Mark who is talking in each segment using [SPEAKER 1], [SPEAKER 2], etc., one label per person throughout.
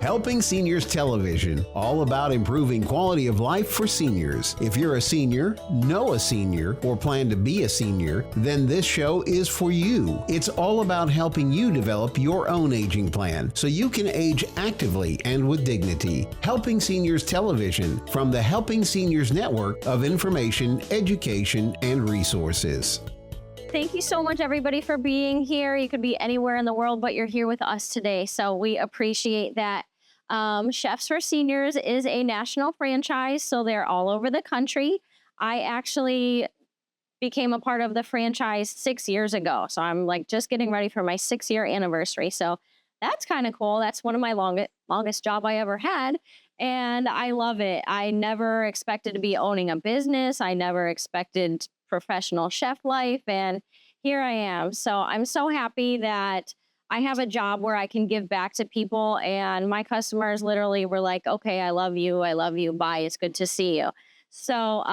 [SPEAKER 1] Helping Seniors Television, all about improving quality of life for seniors. If you're a senior, know a senior, or plan to be a senior, then this show is for you. It's all about helping you develop your own aging plan so you can age actively and with dignity. Helping Seniors Television from the Helping Seniors Network of information, education, and resources.
[SPEAKER 2] Thank you so much, everybody, for being here. You could be anywhere in the world, but you're here with us today, so we appreciate that. Chefs for Seniors is a national franchise, so they're all over the country. I actually became a part of the franchise 6 years ago, so I'm like just getting ready for my 6-year anniversary, so that's kind of cool. That's one of my longest job I ever had, and I love it. I never expected to be owning a business. I never expected professional chef life, and here I am. So I'm so happy that I have a job where I can give back to people, and my customers literally were like, okay, I love you, bye, it's good to see you. So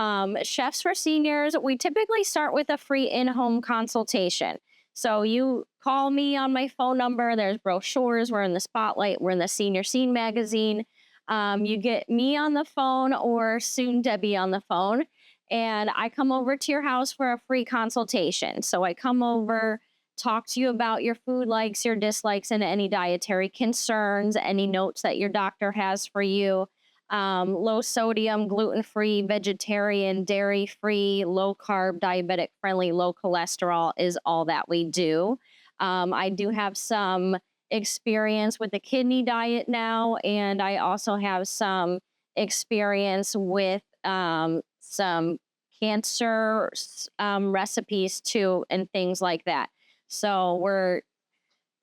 [SPEAKER 2] Chefs for Seniors, we typically start with a free in-home consultation. So you call me on my phone number, there's brochures, we're in the spotlight, we're in the Senior Scene magazine. You get me on the phone or soon Debbie on the phone, and I come over to your house for a free consultation. So I come over, talk to you about your food likes, your dislikes, and any dietary concerns, any notes that your doctor has for you. Low sodium, gluten-free, vegetarian, dairy-free, low-carb, diabetic-friendly, low cholesterol is all that we do. I do have some experience with the kidney diet now, and I also have some experience with some cancer recipes too, and things like that. So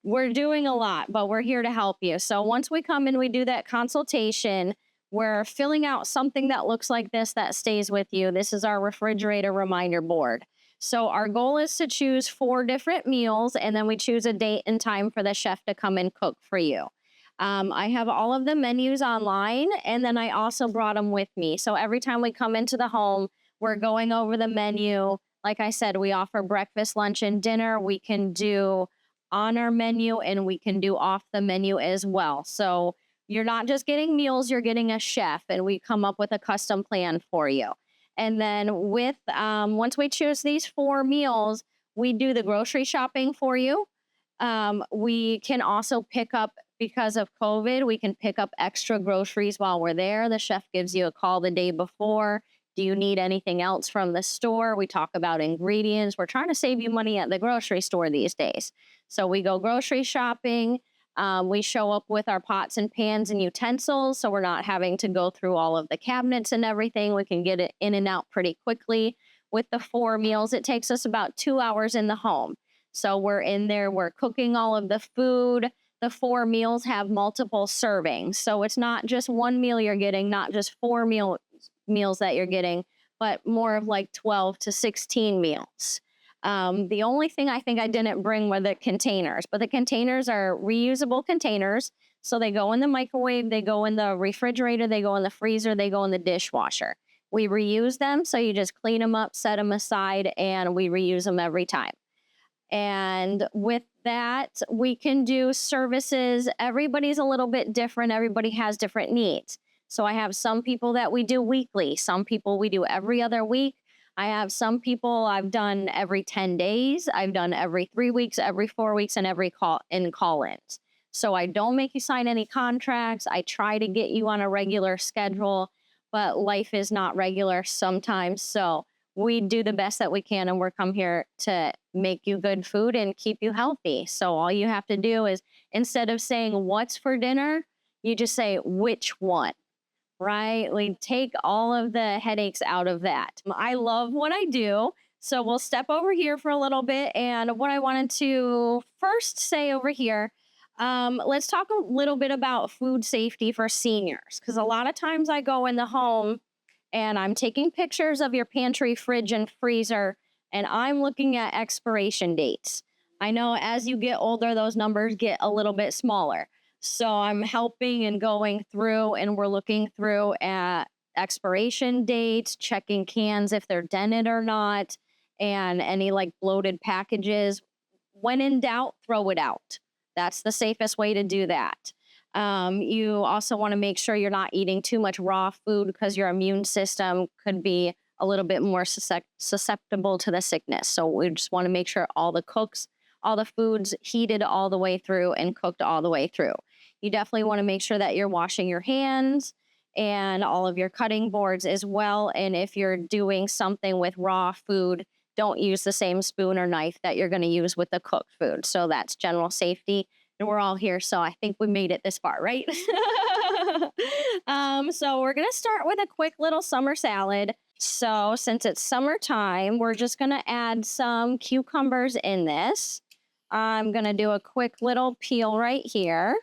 [SPEAKER 2] we're doing a lot, but we're here to help you. So once we come in, we do that consultation. We're filling out something that looks like this that stays with you. This is our refrigerator reminder board. So our goal is to choose 4 different meals, and then we choose a date and time for the chef to come and cook for you. I have all of the menus online, and then I also brought them with me. So every time we come into the home, we're going over the menu. Like I said, we offer breakfast, lunch, and dinner. We can do on our menu, and we can do off the menu as well. So you're not just getting meals, you're getting a chef, and we come up with a custom plan for you. And then with once we choose these 4 meals, we do the grocery shopping for you. We can also pick up, because of COVID, we can pick up extra groceries while we're there. The chef gives you a call the day before. Do you need anything else from the store? We talk about ingredients. We're trying to save you money at the grocery store these days. So we go grocery shopping. We show up with our pots and pans and utensils, so we're not having to go through all of the cabinets and everything. We can get it in and out pretty quickly. With the 4 meals, it takes us about 2 hours in the home. So we're in there, we're cooking all of the food. The 4 meals have multiple servings. So it's not just 1 meal you're getting, not just 4 meals that you're getting, but more of like 12 to 16 meals. The only thing I think I didn't bring were the containers, but the containers are reusable containers. So they go in the microwave, they go in the refrigerator, they go in the freezer, they go in the dishwasher. We reuse them, so you just clean them up, set them aside, and we reuse them every time. And with that, we can do services. Everybody's a little bit different. Everybody has different needs. So I have some people that we do weekly. Some people we do every other week. I have some people I've done every 10 days. I've done every 3 weeks, every 4 weeks, and every call-ins. So I don't make you sign any contracts. I try to get you on a regular schedule, but life is not regular sometimes. So we do the best that we can, and we're come here to make you good food and keep you healthy. So all you have to do is, instead of saying what's for dinner, you just say which one, right? We take all of the headaches out of that. I love what I do. So we'll step over here for a little bit. And what I wanted to first say over here, let's talk a little bit about food safety for seniors, because a lot of times I go in the home and I'm taking pictures of your pantry, fridge, and freezer, and I'm looking at expiration dates. I know as you get older, those numbers get a little bit smaller. So I'm helping and going through, and we're looking through at expiration dates, checking cans if they're dented or not, and any like bloated packages. When in doubt, throw it out. That's the safest way to do that. You also want to make sure you're not eating too much raw food because your immune system could be a little bit more susceptible to the sickness. So we just want to make sure all the foods heated all the way through and cooked all the way through. You definitely want to make sure that you're washing your hands and all of your cutting boards as well. And if you're doing something with raw food, don't use the same spoon or knife that you're going to use with the cooked food. So that's general safety. And we're all here, so I think we made it this far, right? So we're gonna start with a quick little summer salad. So since it's summertime, we're just gonna add some cucumbers in this. I'm gonna do a quick little peel right here.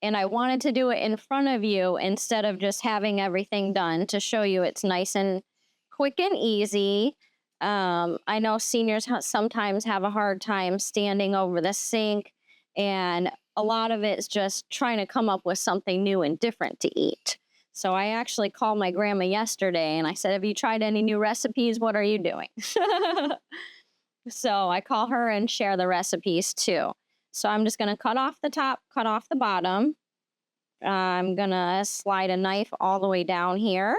[SPEAKER 2] And I wanted to do it in front of you instead of just having everything done to show you it's nice and quick and easy. I know seniors sometimes have a hard time standing over the sink, and a lot of it's just trying to come up with something new and different to eat. So I actually called my grandma yesterday and I said, "Have you tried any new recipes? What are you doing?" So I call her and share the recipes too. So I'm just going to cut off the top, cut off the bottom. I'm going to slide a knife all the way down here.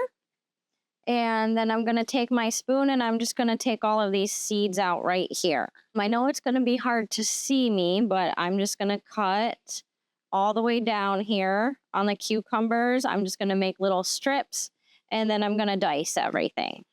[SPEAKER 2] And then I'm going to take my spoon and I'm just going to take all of these seeds out right here. I know it's going to be hard to see me, but I'm just going to cut all the way down here on the cucumbers. I'm just going to make little strips and then I'm going to dice everything.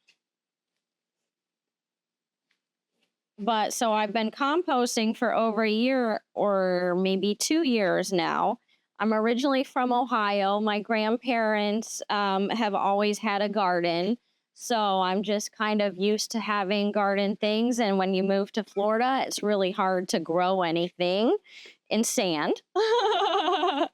[SPEAKER 2] But so I've been composting for over a year or maybe 2 years now. I'm originally from Ohio. My grandparents have always had a garden. So I'm just kind of used to having garden things. And when you move to Florida, it's really hard to grow anything in sand. I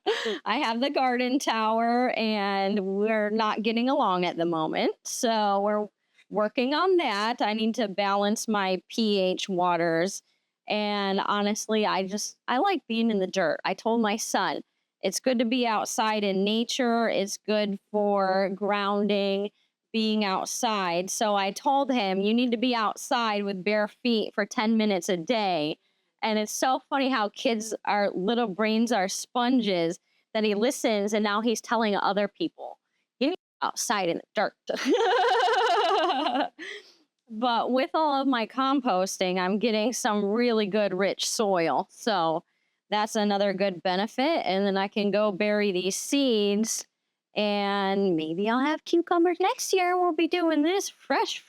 [SPEAKER 2] have the garden tower and we're not getting along at the moment. So we're working on that. I need to balance my pH waters. And honestly, I like being in the dirt. I told my son, it's good to be outside in nature. It's good for grounding, being outside. So I told him, you need to be outside with bare feet for 10 minutes a day. And it's so funny how our little brains are sponges that he listens. And now he's telling other people, get outside in the dirt. But with all of my composting, I'm getting some really good rich soil. So that's another good benefit. And then I can go bury these seeds and maybe I'll have cucumbers next year. We'll be doing this fresh.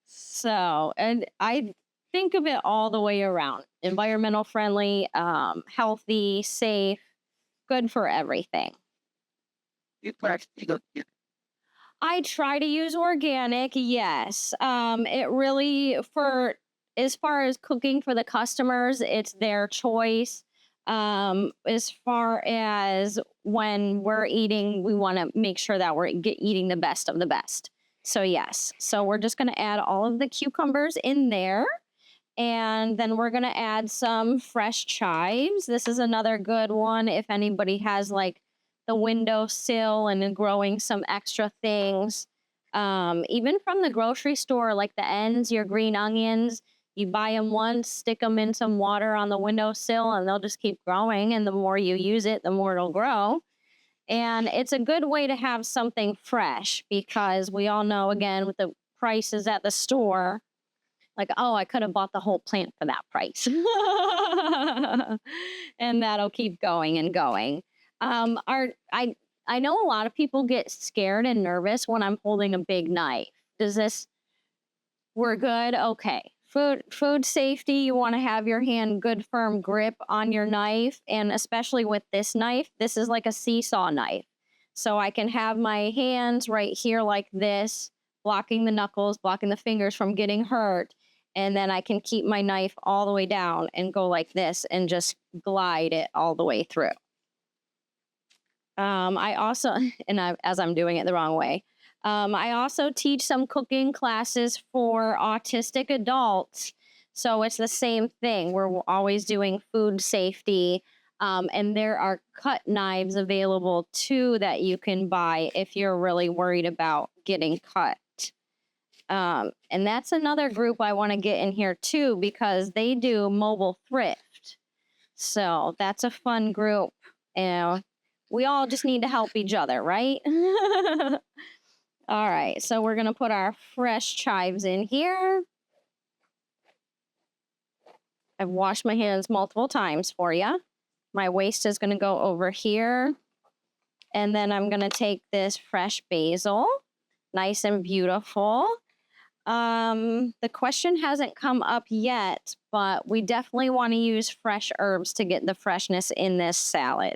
[SPEAKER 2] So, and I think of it all the way around. Environmental friendly, healthy, safe, good for everything. I try to use organic, yes. It really, as far as cooking for the customers, it's their choice. As far as when we're eating, we want to make sure that we're eating the best of the best. So yes, so we're just going to add all of the cucumbers in there. And then we're going to add some fresh chives. This is another good one if anybody has like the windowsill and growing some extra things. Even from the grocery store, like the ends, your green onions, you buy them once, stick them in some water on the windowsill, and they'll just keep growing. And the more you use it, the more it'll grow. And it's a good way to have something fresh because we all know, again, with the prices at the store, like, oh, I could have bought the whole plant for that price. And that'll keep going and going. I know a lot of people get scared and nervous when I'm holding a big knife. We're good? Okay. Food safety, you want to have your hand good firm grip on your knife. And especially with this knife, this is like a seesaw knife. So I can have my hands right here like this, blocking the knuckles, blocking the fingers from getting hurt. And then I can keep my knife all the way down and go like this and just glide it all the way through. I also, as I'm doing it the wrong way, I also teach some cooking classes for autistic adults. So it's the same thing. We're always doing food safety. And there are cut knives available too that you can buy if you're really worried about getting cut. And that's another group I want to get in here too, because they do mobile thrift. So that's a fun group. And we all just need to help each other, right? All right, so we're gonna put our fresh chives in here. I've washed my hands multiple times for you. My waste is gonna go over here. And then I'm gonna take this fresh basil, nice and beautiful. The question hasn't come up yet, but we definitely want to use fresh herbs to get the freshness in this salad.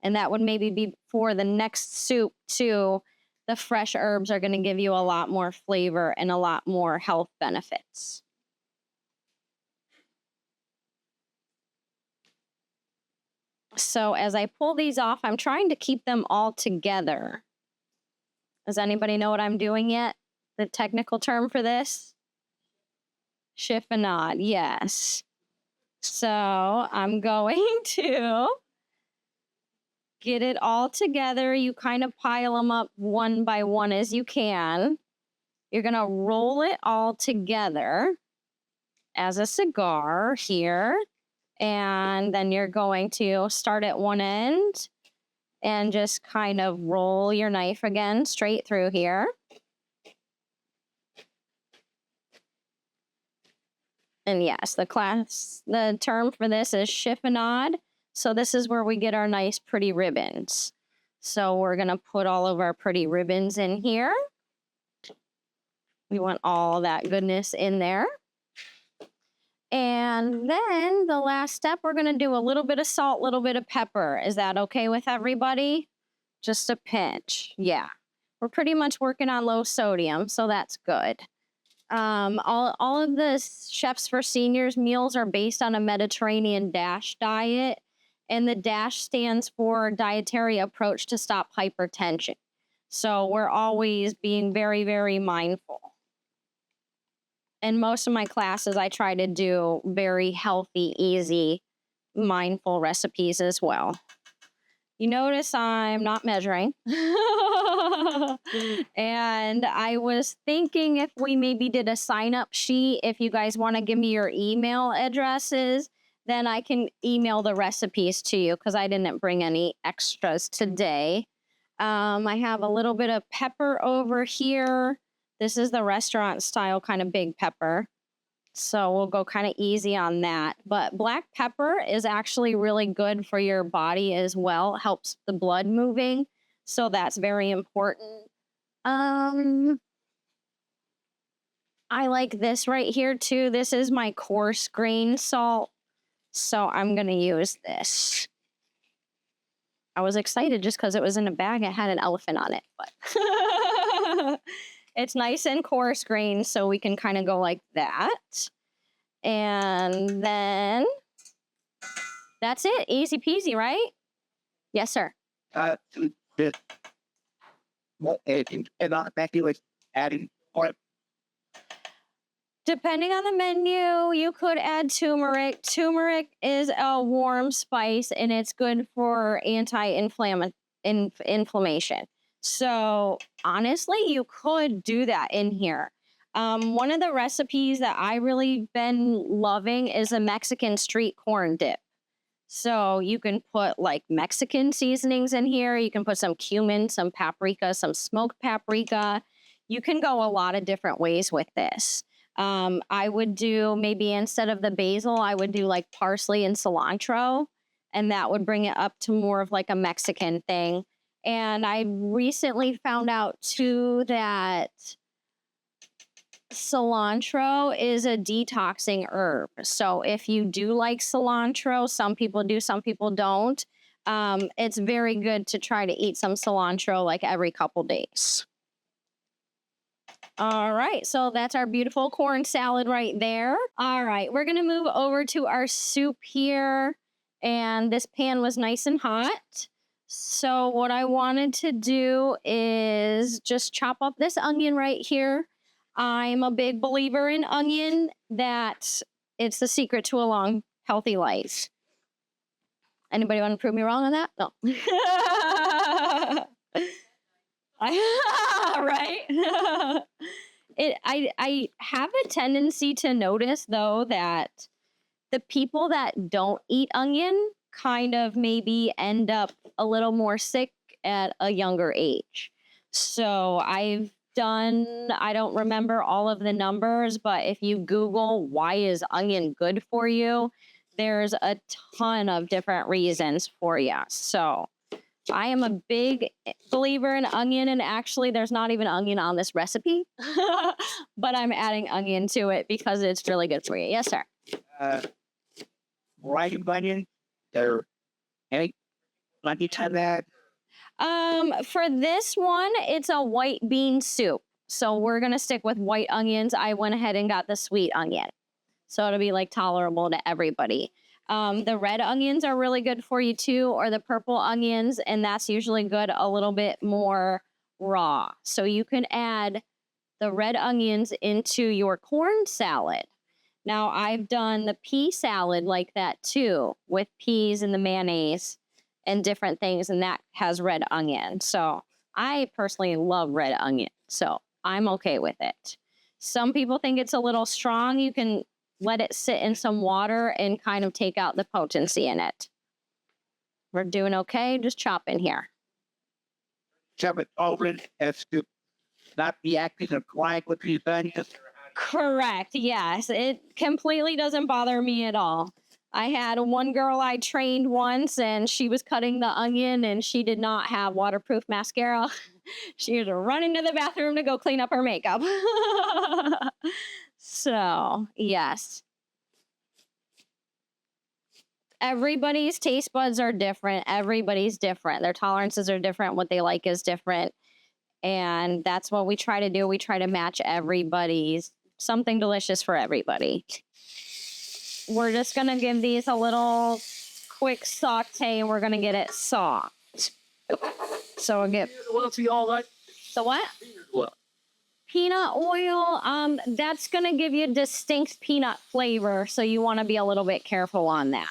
[SPEAKER 2] And that would maybe be for the next soup too. The fresh herbs are going to give you a lot more flavor and a lot more health benefits. So as I pull these off, I'm trying to keep them all together. Does anybody know what I'm doing yet? The technical term for this? Chiffonade, yes. So I'm going to get it all together. You kind of pile them up one by one as you can. You're going to roll it all together as a cigar here. And then you're going to start at one end and just kind of roll your knife again straight through here. And yes, the term for this is chiffonade. So this is where we get our nice pretty ribbons. So we're going to put all of our pretty ribbons in here. We want all that goodness in there. And then the last step, we're going to do a little bit of salt, a little bit of pepper. Is that okay with everybody? Just a pinch. Yeah. We're pretty much working on low sodium, so that's good. All of the Chefs for Seniors meals are based on a Mediterranean DASH diet, and the DASH stands for Dietary Approach to Stop Hypertension. So we're always being very, very mindful. In most of my classes, I try to do very healthy, easy, mindful recipes as well. You notice I'm not measuring. And I was thinking if we maybe did a sign-up sheet, if you guys want to give me your email addresses, then I can email the recipes to you because I didn't bring any extras today. I have a little bit of pepper over here. This is the restaurant style kind of big pepper. So we'll go kind of easy on that. But black pepper is actually really good for your body as well. It helps the blood moving. So that's very important. I like this right here too. This is my coarse grain salt. So I'm going to use this. I was excited just because it was in a bag. It had an elephant on it. But it's nice and coarse grain, so we can kind of go like that. And then that's it. Easy peasy, right? Yes, sir.
[SPEAKER 3] Adding oil.
[SPEAKER 2] Depending on the menu, you could add turmeric. Turmeric is a warm spice, and it's good for anti-inflammation. So honestly, you could do that in here. One of the recipes that I really been loving is a Mexican street corn dip. So you can put like Mexican seasonings in here. You can put some cumin, some paprika, some smoked paprika. You can go a lot of different ways with this. I would do maybe instead of the basil, I would do like parsley and cilantro, and that would bring it up to more of like a Mexican thing. And I recently found out too that cilantro is a detoxing herb. So if you do like cilantro, some people do, some people don't. It's very good to try to eat some cilantro like every couple days. All right, so that's our beautiful corn salad right there. All right, we're going to move over to our soup here. And this pan was nice and hot. So what I wanted to do is just chop up this onion right here. I'm a big believer in onion, that it's the secret to a long, healthy life. Anybody want to prove me wrong on that? No. Right? I have a tendency to notice, though, that the people that don't eat onion kind of maybe end up a little more sick at a younger age. So I've done, I don't remember all of the numbers, but if you Google why is onion good for you, there's a ton of different reasons for you. So I am a big believer in onion, and actually there's not even onion on this recipe, but I'm adding onion to it because it's really good for you. Yes, sir.
[SPEAKER 3] Rice onion, or any time that.
[SPEAKER 2] For this one, it's a white bean soup. So we're going to stick with white onions. I went ahead and got the sweet onion. So it'll be like tolerable to everybody. The red onions are really good for you too, or the purple onions, and that's usually good a little bit more raw. So you can add the red onions into your corn salad. Now I've done the pea salad like that too, with peas and the mayonnaise and different things, and that has red onion. So I personally love red onion, so I'm okay with it. Some people think it's a little strong. You can let it sit in some water and kind of take out the potency in it. We're doing okay. Just chop in here.
[SPEAKER 3] Chop it over as to not be acting and crying with these onions.
[SPEAKER 2] Correct. Yes. It completely doesn't bother me at all. I had one girl I trained once, and she was cutting the onion, and she did not have waterproof mascara. She had to run into the bathroom to go clean up her makeup. So, yes. Everybody's taste buds are different. Everybody's different. Their tolerances are different. What they like is different. And that's what we try to do. We try to match everybody's something delicious for everybody. We're just going to give these a little quick saute, and we're going to get it soft. So we'll get... So what? Peanut oil, that's going to give you distinct peanut flavor, so you want to be a little bit careful on that.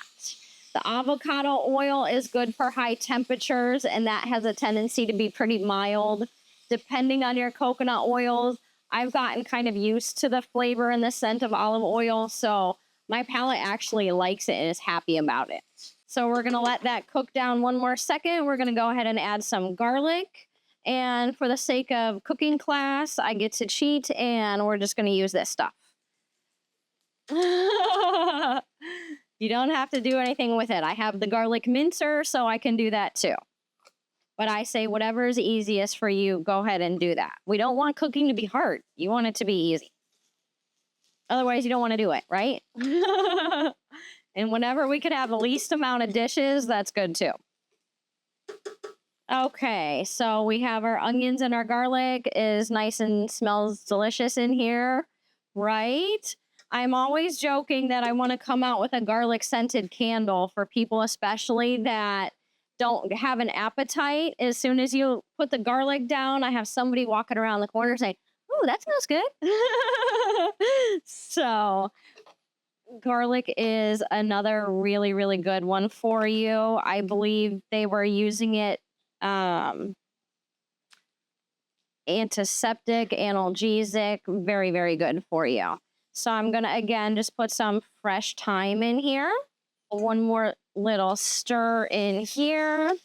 [SPEAKER 2] The avocado oil is good for high temperatures, and that has a tendency to be pretty mild. Depending on your coconut oils, I've gotten kind of used to the flavor and the scent of olive oil, so my palate actually likes it and is happy about it. So we're going to let that cook down one more second. We're going to go ahead and add some garlic. And for the sake of cooking class, I get to cheat, and we're just going to use this stuff. You don't have to do anything with it. I have the garlic mincer, so I can do that too. But I say whatever is easiest for you, go ahead and do that. We don't want cooking to be hard. You want it to be easy. Otherwise, you don't want to do it, right? And whenever we could have the least amount of dishes, that's good too. Okay, so we have our onions and our garlic is nice and smells delicious in here, right? I'm always joking that I want to come out with a garlic scented candle for people especially that don't have an appetite. As soon as you put the garlic down, I have somebody walking around the corner saying, "Oh, that smells good." So garlic is another really, really good one for you. I believe they were using it antiseptic, analgesic, very, very good for you. So I'm going to, again, just put some fresh thyme in here. One more little stir in here.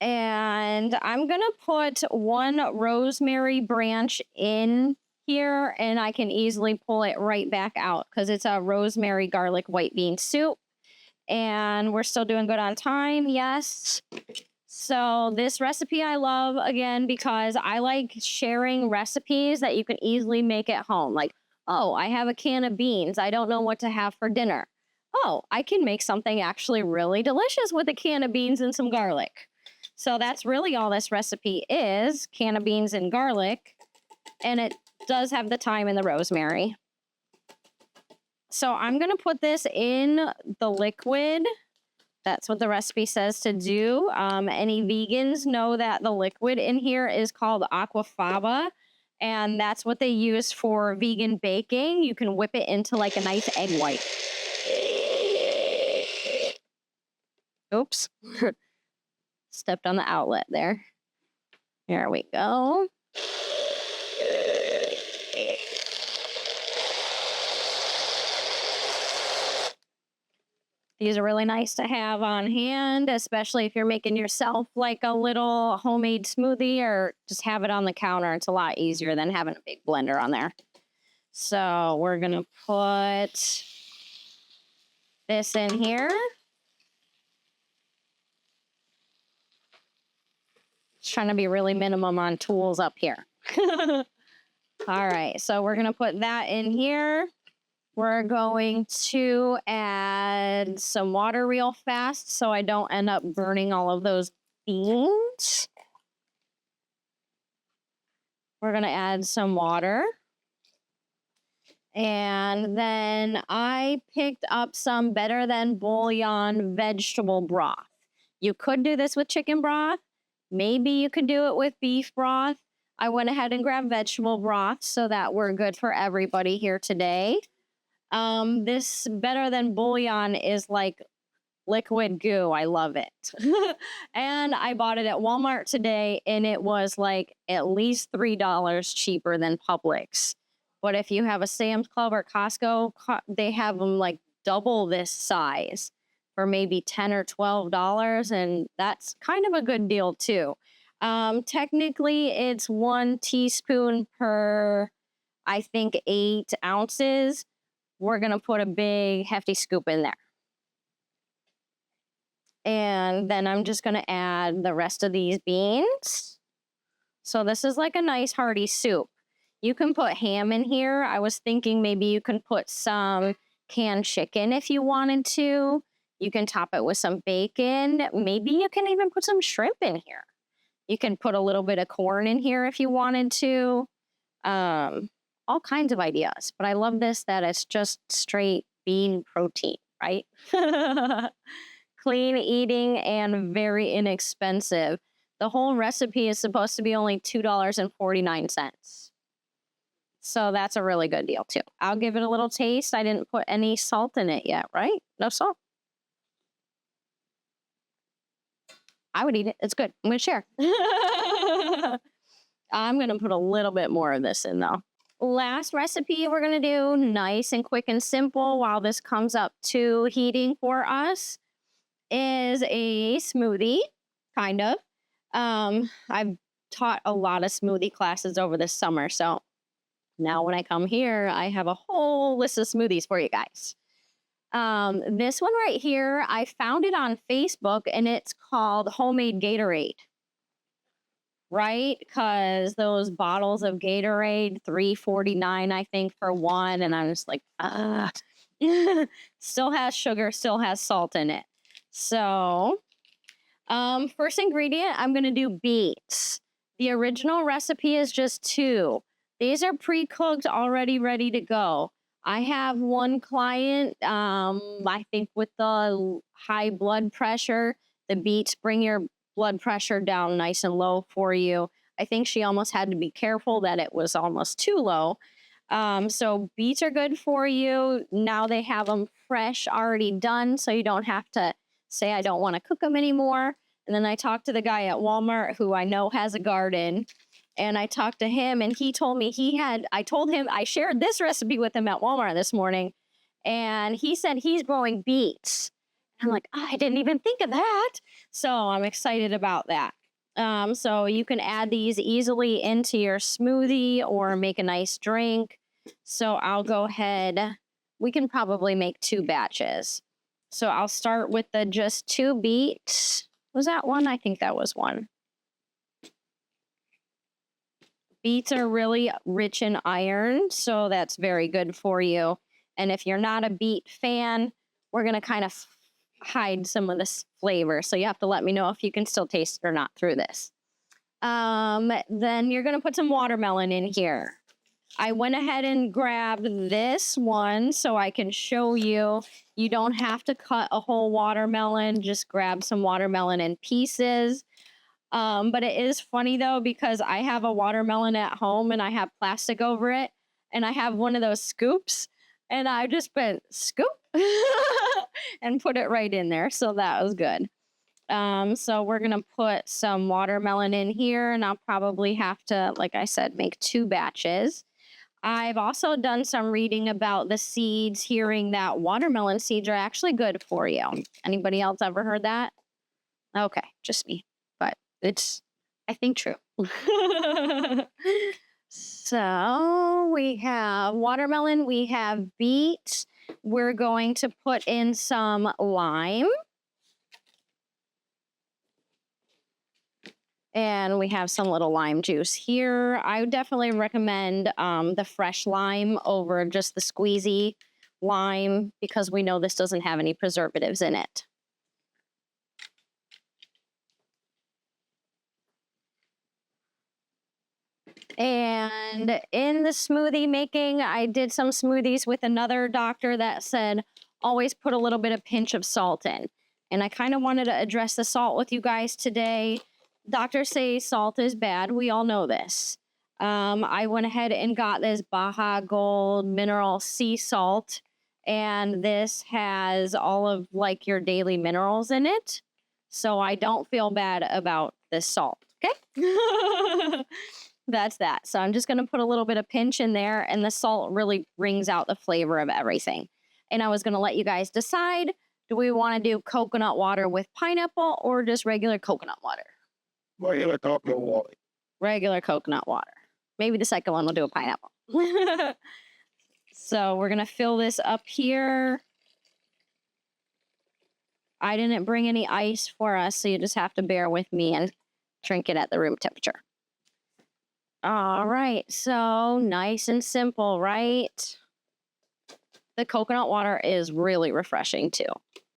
[SPEAKER 2] And I'm going to put one rosemary branch in here, and I can easily pull it right back out because it's a rosemary garlic white bean soup. And we're still doing good on time. Yes. So this recipe I love, again, because I like sharing recipes that you can easily make at home. Like, oh, I have a can of beans. I don't know what to have for dinner. Oh, I can make something actually really delicious with a can of beans and some garlic. So that's really all this recipe is, can of beans and garlic. And it does have the thyme and the rosemary. So I'm going to put this in the liquid. That's what the recipe says to do. Any vegans know that the liquid in here is called aquafaba, and that's what they use for vegan baking. You can whip it into like a nice egg white. Oops. Stepped on the outlet there. There we go. These are really nice to have on hand, especially if you're making yourself like a little homemade smoothie or just have it on the counter. It's a lot easier than having a big blender on there. So we're going to put this in here. Just trying to be really minimum on tools up here. All right, so we're going to put that in here. We're going to add some water real fast so I don't end up burning all of those beans. We're going to add some water. And then I picked up some Better Than Bouillon vegetable broth. You could do this with chicken broth. Maybe you could do it with beef broth. I went ahead and grabbed vegetable broth so that we're good for everybody here today. This Better Than Bouillon is like liquid goo. I love it. And I bought it at Walmart today, and it was like at least $3 cheaper than Publix. But if you have a Sam's Club or Costco, they have them like double this size for maybe $10 or $12, and that's kind of a good deal too. Technically, it's 1 teaspoon per, I think, 8 ounces. We're going to put a big hefty scoop in there. And then I'm just going to add the rest of these beans. So this is like a nice hearty soup. You can put ham in here. I was thinking maybe you can put some canned chicken if you wanted to. You can top it with some bacon. Maybe you can even put some shrimp in here. You can put a little bit of corn in here if you wanted to. All kinds of ideas. But I love this, that it's just straight bean protein, right? Clean eating and very inexpensive. The whole recipe is supposed to be only $2.49. So that's a really good deal too. I'll give it a little taste. I didn't put any salt in it yet, right? No salt. I would eat it. It's good. I'm going to share. I'm going to put a little bit more of this in though. Last recipe we're going to do, nice and quick and simple while this comes up to heating for us, is a smoothie, kind of. I've taught a lot of smoothie classes over this summer, so now when I come here, I have a whole list of smoothies for you guys. This one right here, I found it on Facebook, and it's called Homemade Gatorade. Right? Because those bottles of Gatorade, $3.49, I think, for one. And I'm just like, still has sugar, still has salt in it. So, first ingredient, I'm going to do beets. The original recipe is just 2. These are pre-cooked, already ready to go. I have one client, I think with the high blood pressure, the beets bring your blood pressure down nice and low for you. I think she almost had to be careful that it was almost too low. So beets are good for you. Now they have them fresh, already done, so you don't have to say, I don't want to cook them anymore. And then I talked to the guy at Walmart who I know has a garden. And I talked to him, and he told me I shared this recipe with him at Walmart this morning. And he said he's growing beets. I'm like, I didn't even think of that. So I'm excited about that. So you can add these easily into your smoothie or make a nice drink. So I'll go ahead. We can probably make 2 batches. So I'll start with the just 2 beets. Was that one? I think that was one. Beets are really rich in iron, so that's very good for you. And if you're not a beet fan, we're going to kind of hide some of this flavor. So you have to let me know if you can still taste it or not through this. Then you're going to put some watermelon in here. I went ahead and grabbed this one so I can show you. You don't have to cut a whole watermelon. Just grab some watermelon in pieces. But it is funny though, because I have a watermelon at home and I have plastic over it. And I have one of those scoops. And I just went scoop and put it right in there. So that was good. So we're going to put some watermelon in here, and I'll probably have to, like I said, make 2 batches. I've also done some reading about the seeds, hearing that watermelon seeds are actually good for you. Anybody else ever heard that? Okay, just me, but it's, I think, true. So we have watermelon, we have beet. We're going to put in some lime. And we have some little lime juice here. I would definitely recommend the fresh lime over just the squeezy lime because we know this doesn't have any preservatives in it. And in the smoothie making, I did some smoothies with another doctor that said, always put a little bit of pinch of salt in. And I kind of wanted to address the salt with you guys today. Doctors say salt is bad. We all know this. I went ahead and got this Baja Gold mineral sea salt. And this has all of like your daily minerals in it. So I don't feel bad about this salt. Okay. That's that. So I'm just going to put a little bit of pinch in there, and the salt really brings out the flavor of everything. And I was going to let you guys decide, do we want to do coconut water with pineapple or just regular coconut water?
[SPEAKER 3] Regular coconut water.
[SPEAKER 2] Regular coconut water. Maybe the second one will do a pineapple. So we're going to fill this up here. I didn't bring any ice for us, so you just have to bear with me and drink it at the room temperature. All right, so nice and simple, right? The coconut water is really refreshing too.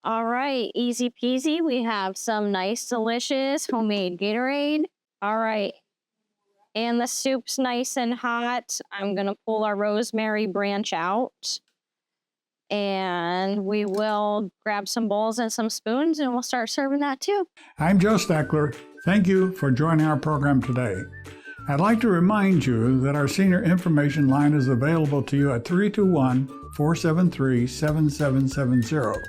[SPEAKER 2] All right, easy peasy. We have some nice, delicious homemade Gatorade. All right, and the soup's nice and hot. I'm gonna pull our rosemary branch out. And we will grab some bowls and some spoons and we'll start serving that too.
[SPEAKER 4] I'm Joe Steckler. Thank you for joining our program today. I'd like to remind you that our senior information line is available to you at 321-473-7770.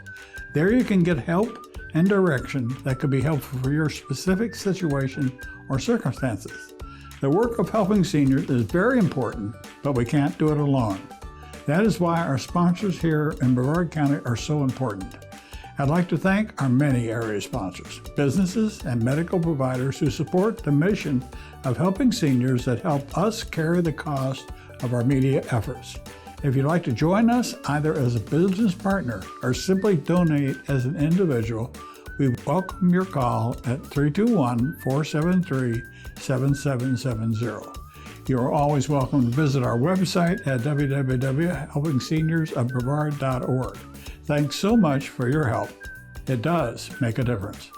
[SPEAKER 4] There you can get help and direction that could be helpful for your specific situation or circumstances. The work of helping seniors is very important, but we can't do it alone. That is why our sponsors here in Brevard County are so important. I'd like to thank our many area sponsors, businesses, and medical providers who support the mission of helping seniors that help us carry the cost of our media efforts. If you'd like to join us either as a business partner or simply donate as an individual, we welcome your call at 321-473-7770. You are always welcome to visit our website at www.helpingseniorsofbrevard.org. Thanks so much for your help. It does make a difference.